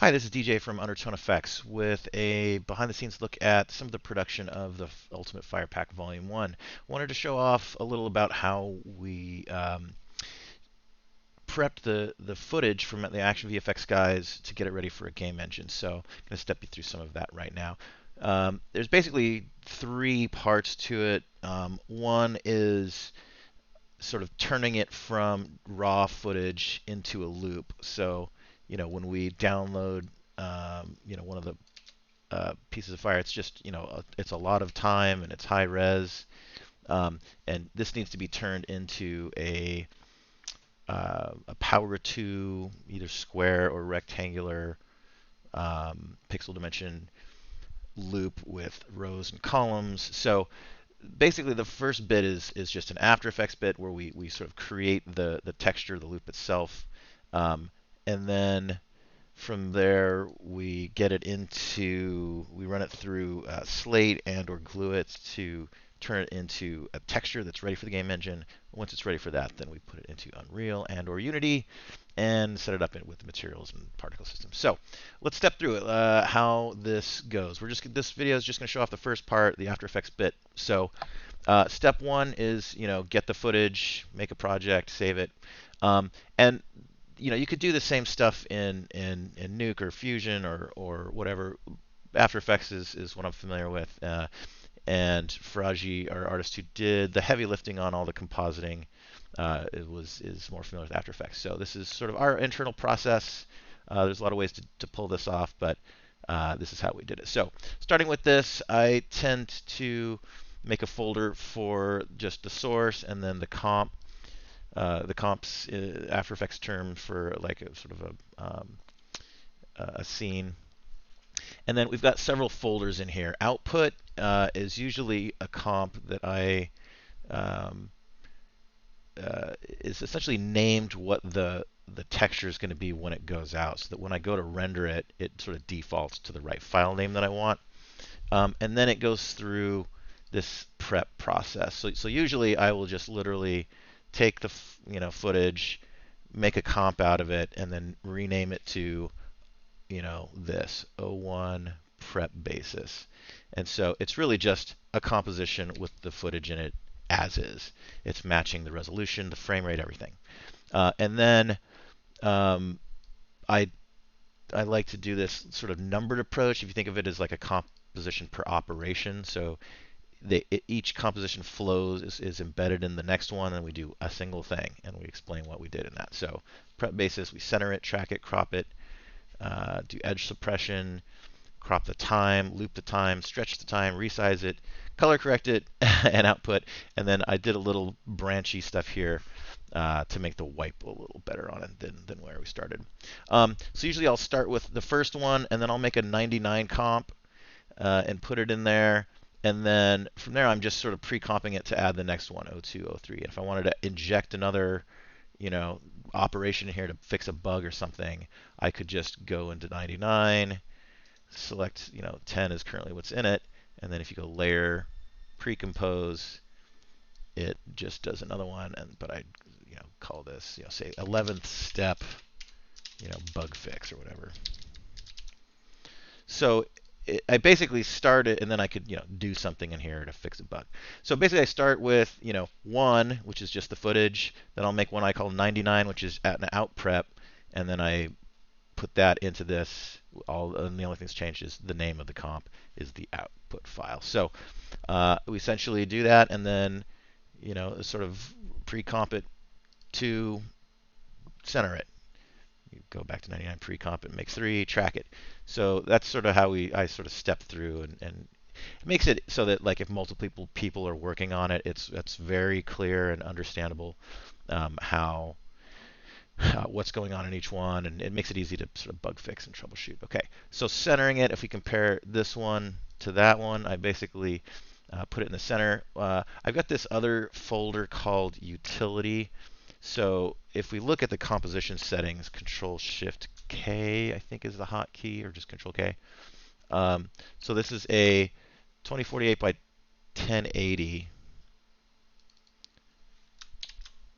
Hi, this is DJ from Undertone FX with a behind-the-scenes look at some of the production of the Ultimate Fire Pack Volume 1. Wanted to show off a little about how we prepped the footage from the ActionVFX guys to get it ready for a game engine. So I'm going to step you through some of that right now. There's basically three parts to it. One is sort of turning it from raw footage into a loop. So, when we download, one of the pieces of fire, it's just, it's a lot of time and it's high res. And this needs to be turned into a power to either square or rectangular pixel dimension loop with rows and columns. So basically the first bit is just an After Effects bit where we sort of create the texture, the loop itself. And then from there we get it we run it through Slate and or glue it to turn it into a texture that's ready for the game engine. Once it's ready for that, then we put it into Unreal and or Unity and set it up with the materials and particle systems. So let's step through it, how this goes. This video is just going to show off the first part, the After Effects bit. So step one is, get the footage, make a project, save it. And you could do the same stuff in Nuke or Fusion or whatever. After Effects is what I'm familiar with. And Faraji, our artist who did the heavy lifting on all the compositing, is more familiar with After Effects. So this is sort of our internal process. There's a lot of ways to pull this off, but this is how we did it. So starting with this, I tend to make a folder for just the source and then the comp. The comp's After Effects term for like a sort of a scene. And then we've got several folders in here. Output is usually a comp that um, is essentially named what the texture is going to be when it goes out, so that when I go to render it, it sort of defaults to the right file name that I want. And then it goes through this prep process. So usually I will just literally take the footage, make a comp out of it, and then rename it to this O1 prep basis. And so it's really just a composition with the footage in it as is. It's matching the resolution, the frame rate, everything. And then I I like to do this sort of numbered approach. If you think of it as like a composition per operation, so each composition flows is embedded in the next one, and we do a single thing, and we explain what we did in that. So prep basis, we center it, track it, crop it, do edge suppression, crop the time, loop the time, stretch the time, resize it, color correct it, and output. And then I did a little branchy stuff here to make the wipe a little better on it than where we started. So usually I'll start with the first one, and then I'll make a 99 comp and put it in there. And then from there, I'm just sort of pre-comping it to add the next one, 02, 03. And if I wanted to inject another, operation here to fix a bug or something, I could just go into 99, select, 10 is currently what's in it, and then if you go layer, pre-compose, it just does another one. But I, call this, say 11th step, bug fix or whatever. So I basically start it, and then I could, do something in here to fix a bug. So basically, I start with, 1, which is just the footage. Then I'll make one I call 99, which is at an out prep, and then I put that into this. And the only thing that's changed is the name of the comp is the output file. So we essentially do that, and then, sort of pre-comp it to center it. You go back to 99 pre-comp, it makes 3, track it. So that's sort of how I sort of step through, and it makes it so that like if multiple people are working on it, it's very clear and understandable how what's going on in each one, and it makes it easy to sort of bug fix and troubleshoot. Okay, so centering it, if we compare this one to that one, I basically put it in the center. I've got this other folder called utility. So if we look at the composition settings, Control-Shift-K, I think is the hotkey, or just Control-K. So this is a 2048 by 1080.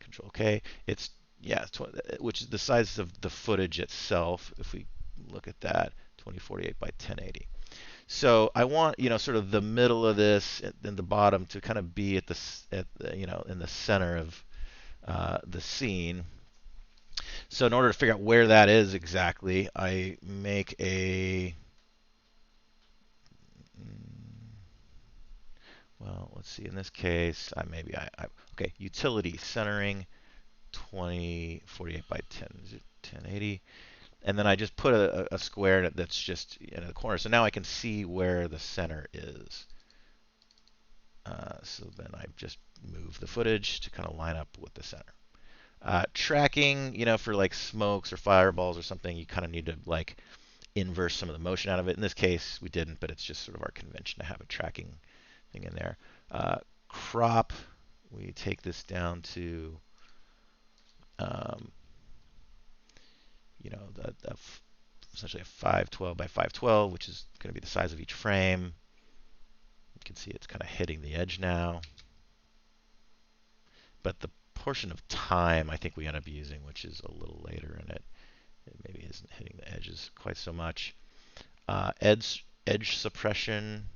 Control-K. It's which is the size of the footage itself. If we look at that, 2048 by 1080. So I want, sort of the middle of this and the bottom to kind of be in the center of the scene. So in order to figure out where that is exactly, I make well, let's see. In this case, okay, utility centering 2048 by 1080. And then I just put a square that's just in the corner. So now I can see where the center is. So then I just move the footage to kind of line up with the center. Tracking, for like smokes or fireballs or something, you kind of need to like inverse some of the motion out of it. In this case, we didn't, but it's just sort of our convention to have a tracking thing in there. Crop, we take this down to, essentially a 512 by 512, which is going to be the size of each frame. You can see it's kind of hitting the edge now. But the portion of time I think we end up using, which is a little later in it, it maybe isn't hitting the edges quite so much. Edge suppression.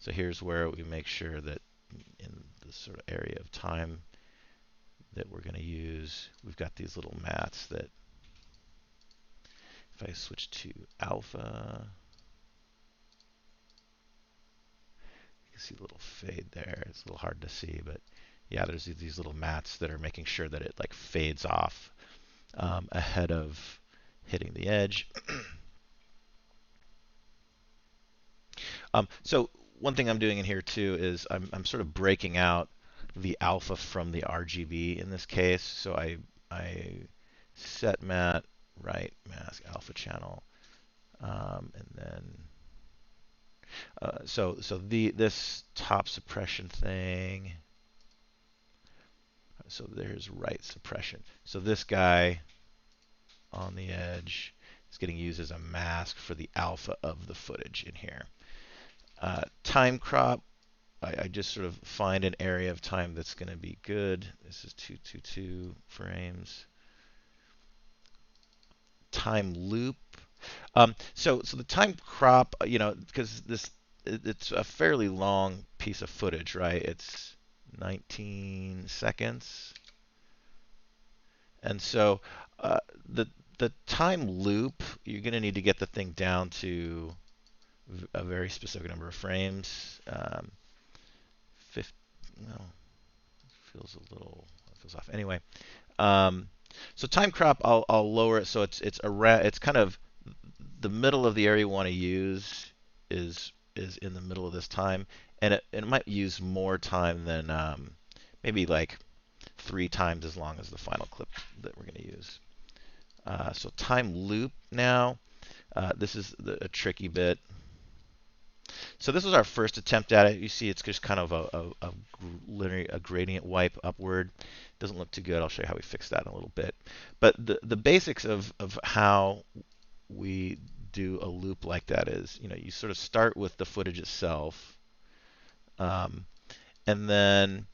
So here's where we make sure that in the sort of area of time that we're going to use, we've got these little mats that, if I switch to alpha, you can see a little fade there. It's a little hard to see, but yeah, there's these little mats that are making sure that it like fades off ahead of hitting the edge. So one thing I'm doing in here too is I'm sort of breaking out the alpha from the RGB in this case. So I set mat, right, mask, alpha channel, and then so this top suppression thing. So there's right suppression. So this guy on the edge is getting used as a mask for the alpha of the footage in here. Time crop, I just sort of find an area of time that's going to be good. This is 222 frames. Time loop. So the time crop, because it's a fairly long piece of footage, right? It's 19 seconds. And so the time loop, you're going to need to get the thing down to a very specific number of frames. 50, well, feels off. Anyway, so time crop, I'll lower it so it's kind of the middle of the area you want to use is in the middle of this time, and it might use more time than maybe like 3 times as long as the final clip that we're going to use. So time loop now. This is a tricky bit. So this was our first attempt at it. You see it's just kind of a gradient wipe upward. Doesn't look too good. I'll show you how we fix that in a little bit. But the basics of how we do a loop like that is, you sort of start with the footage itself. And then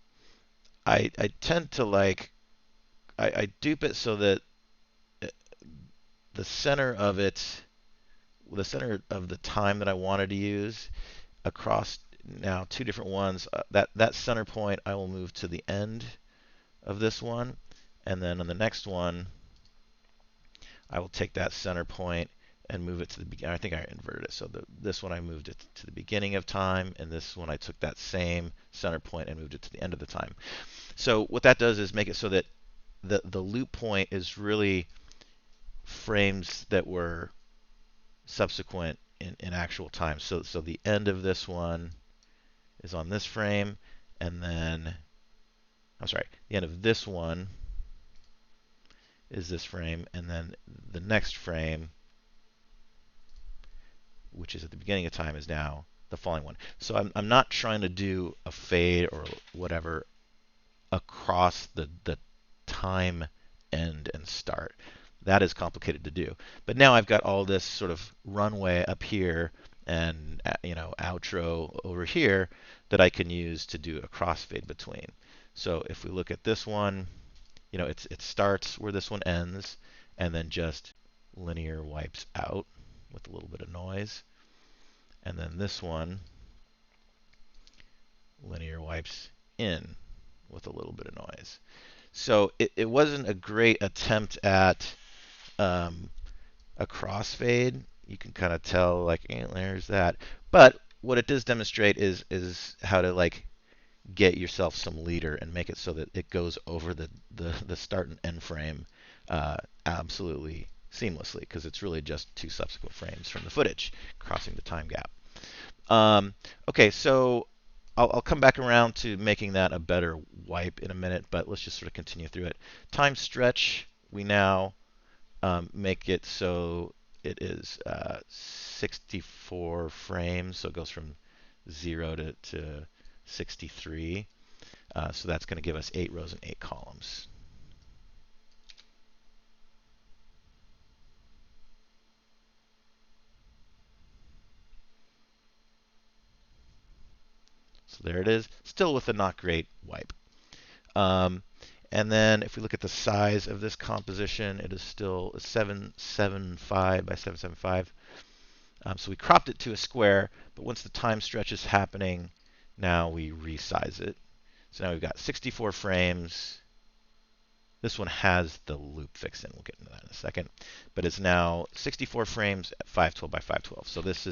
I tend to I dupe it so that the center of the time that I wanted to use across now 2 different ones, that center point I will move to the end of this one, and then on the next one I will take that center point and move it to the beginning. I think I inverted it. So this one I moved it to the beginning of time, and this one I took that same center point and moved it to the end of the time. So what that does is make it so that the loop point is really frames that were subsequent in actual time. So the end of this one is on this frame, and then the end of this one is this frame, and then the next frame, which is at the beginning of time, is now the following one. So I'm not trying to do a fade or whatever across the time end and start. That is complicated to do. But now I've got all this sort of runway up here and outro over here that I can use to do a crossfade between. So if we look at this one, it starts where this one ends, and then just linear wipes out with a little bit of noise. And then this one, linear wipes in with a little bit of noise. So it wasn't a great attempt at a crossfade. You can kind of tell, like, there's that. But what it does demonstrate is how to, like, get yourself some leader and make it so that it goes over the start and end frame absolutely seamlessly, because it's really just two subsequent frames from the footage crossing the time gap. Okay, so I'll come back around to making that a better wipe in a minute, but let's just sort of continue through it. Time stretch, we now make it so it is 64 frames, so it goes from 0 to 63. So that's going to give us 8 rows and 8 columns. So there it is, still with a not great wipe. And then if we look at the size of this composition, it is still 775 by 775. So we cropped it to a square, but once the time stretch is happening, now we resize it. So now we've got 64 frames. This one has the loop fixed in. We'll get into that in a second. But it's now 64 frames at 512 by 512. So that's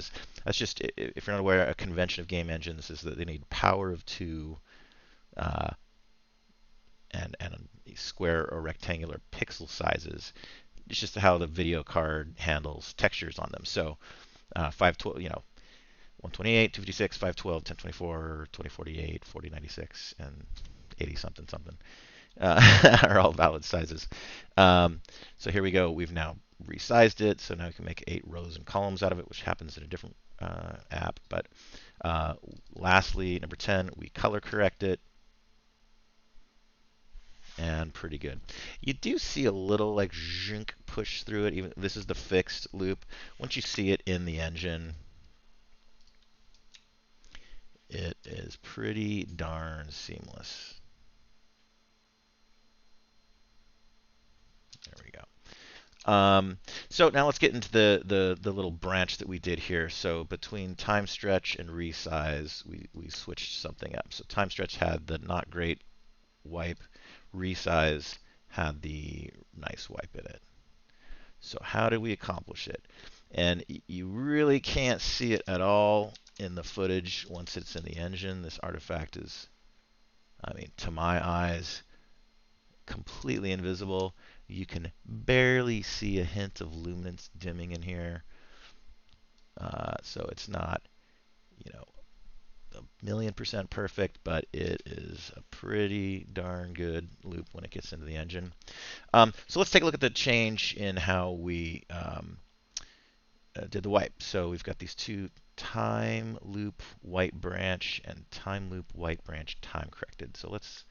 just, if you're not aware, a convention of game engines is that they need power of 2 and square or rectangular pixel sizes. It's just how the video card handles textures on them. So 512, 128, 256, 512, 1024, 2048, 4096, and 80 something something are all valid sizes. So here we go. We've now resized it, so now we can make 8 rows and columns out of it, which happens in a different app. But lastly, number 10, we color correct it. And pretty good. You do see a little like zhink push through it. Even this is the fixed loop. Once you see it in the engine, it is pretty darn seamless. There we go. So now let's get into the little branch that we did here. So between time stretch and resize, we switched something up. So time stretch had the not great wipe. Resize had the nice wipe in it. So how did we accomplish it? And you really can't see it at all in the footage once it's in the engine. This artifact is, I mean, to my eyes, completely invisible. You can barely see a hint of luminance dimming in here. So it's not, a million% perfect, but it is a pretty darn good loop when it gets into the engine. So let's take a look at the change in how we did the wipe. So we've got these two time loop white branch and time loop white branch time corrected. So let's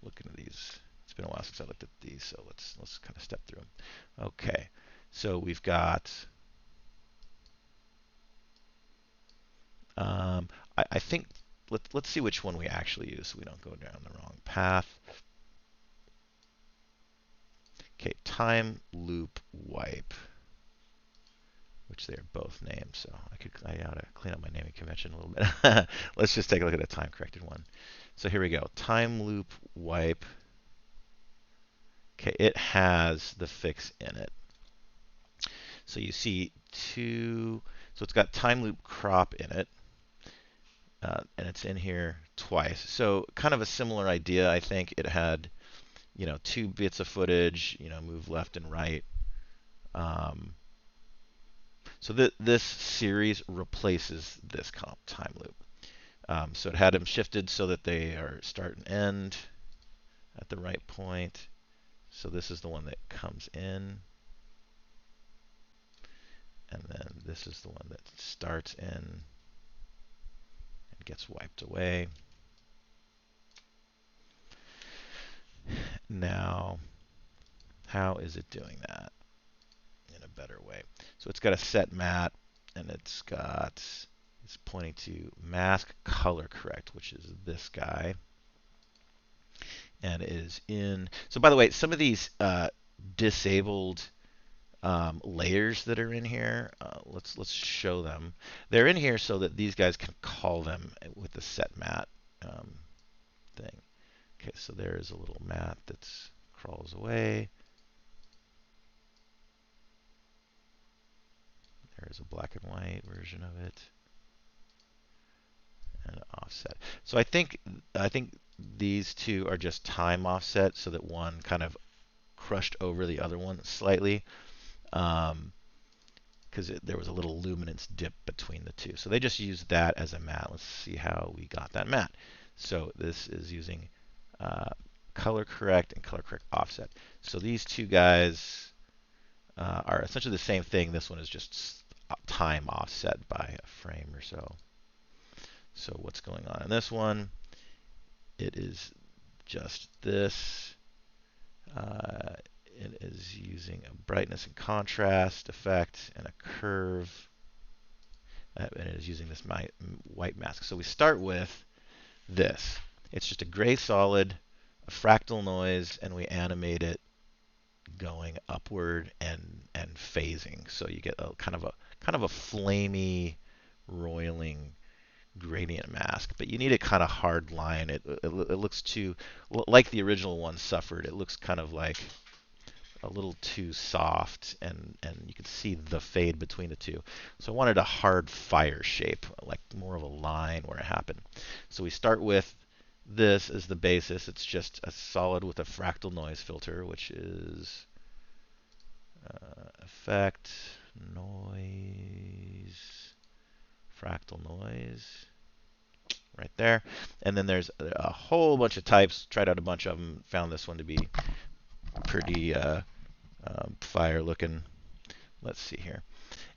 look into these. It's been a while since I looked at these, so let's kind of step through them. Okay, so we've got. I think let's see which one we actually use so we don't go down the wrong path. Okay, time loop wipe, which they are both named, so I ought to clean up my naming convention a little bit. Let's just take a look at the time corrected one. So here we go, time loop wipe. Okay, it has the fix in it. So you see so it's got time loop crop in it. And it's in here twice. So kind of a similar idea, I think. It had, 2 bits of footage, move left and right. So this series replaces this comp time loop. So it had them shifted so that they are start and end at the right point. So this is the one that comes in. And then this is the one that starts in. Gets wiped away. Now, how is it doing that in a better way? So it's got a set mat, and it's pointing to mask color correct, which is this guy. and it is in. So by the way, some of these disabled layers that are in here, let's show them. They're in here so that these guys can call them with the set mat thing. Okay, so there is a little mat that crawls away. There is a black and white version of it, and offset. So I think these two are just time offset, so that one kind of crushed over the other one slightly, because there was a little luminance dip between the two. So they just used that as a mat. Let's see how we got that mat. So this is using color correct and color correct offset. So these two guys are essentially the same thing. This one is just time offset by a frame or so. So what's going on in this one? It is just this. It is using a brightness and contrast effect and a curve. And it is using this white mask. So we start with this. It's just a gray solid, a fractal noise, and we animate it going upward and phasing. So you get a kind of a flamey, roiling gradient mask, but you need a kind of hard line. It looks too like the original one suffered. It looks kind of like a little too soft, and you can see the fade between the two. So I wanted a hard fire shape, like more of a line where it happened. So we start with this as the basis. It's just a solid with a fractal noise filter, which is effect, noise, fractal noise, right there. And then there's a whole bunch of types. Tried out a bunch of them. Found this one to be pretty fire looking. Let's see here.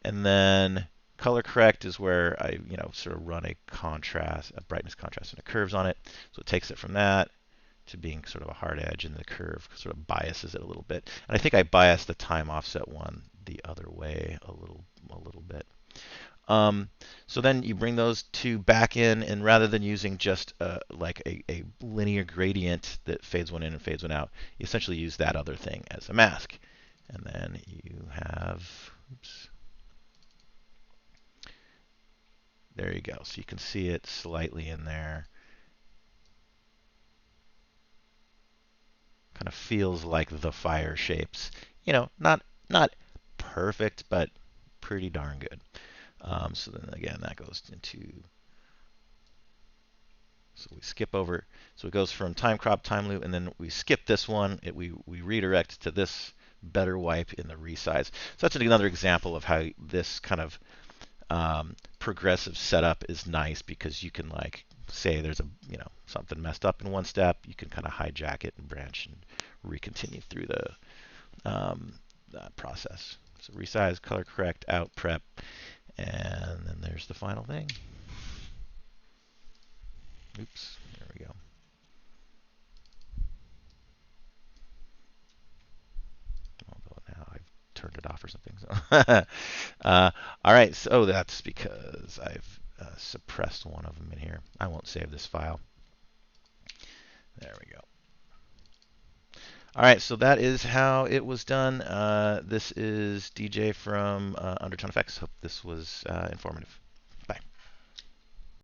And then color correct is where I, sort of run a contrast, a brightness contrast, and a curves on it. So it takes it from that to being sort of a hard edge, and the curve sort of biases it a little bit. And I think I biased the time offset one the other way a little bit. So then you bring those two back in, and rather than using just like a linear gradient that fades one in and fades one out, you essentially use that other thing as a mask. And then you have, oops, there you go. So you can see it slightly in there. Kind of feels like the fire shapes. Not perfect, but pretty darn good. So then again, that goes into, so we skip over, so it goes from time crop, time loop, and then we skip this one. We redirect to this better wipe in the resize. So that's another example of how this kind of progressive setup is nice, because you can, like, say there's something messed up in one step, you can kind of hijack it and branch and recontinue through the process. So resize, color correct, out, prep, and then there's the final thing. Oops, there we go. Although now I've turned it off or something. So all right, so that's because I've suppressed one of them in here. I won't save this file. There we go. All right, so that is how it was done. This is DJ from Undertone FX. Hope this was informative.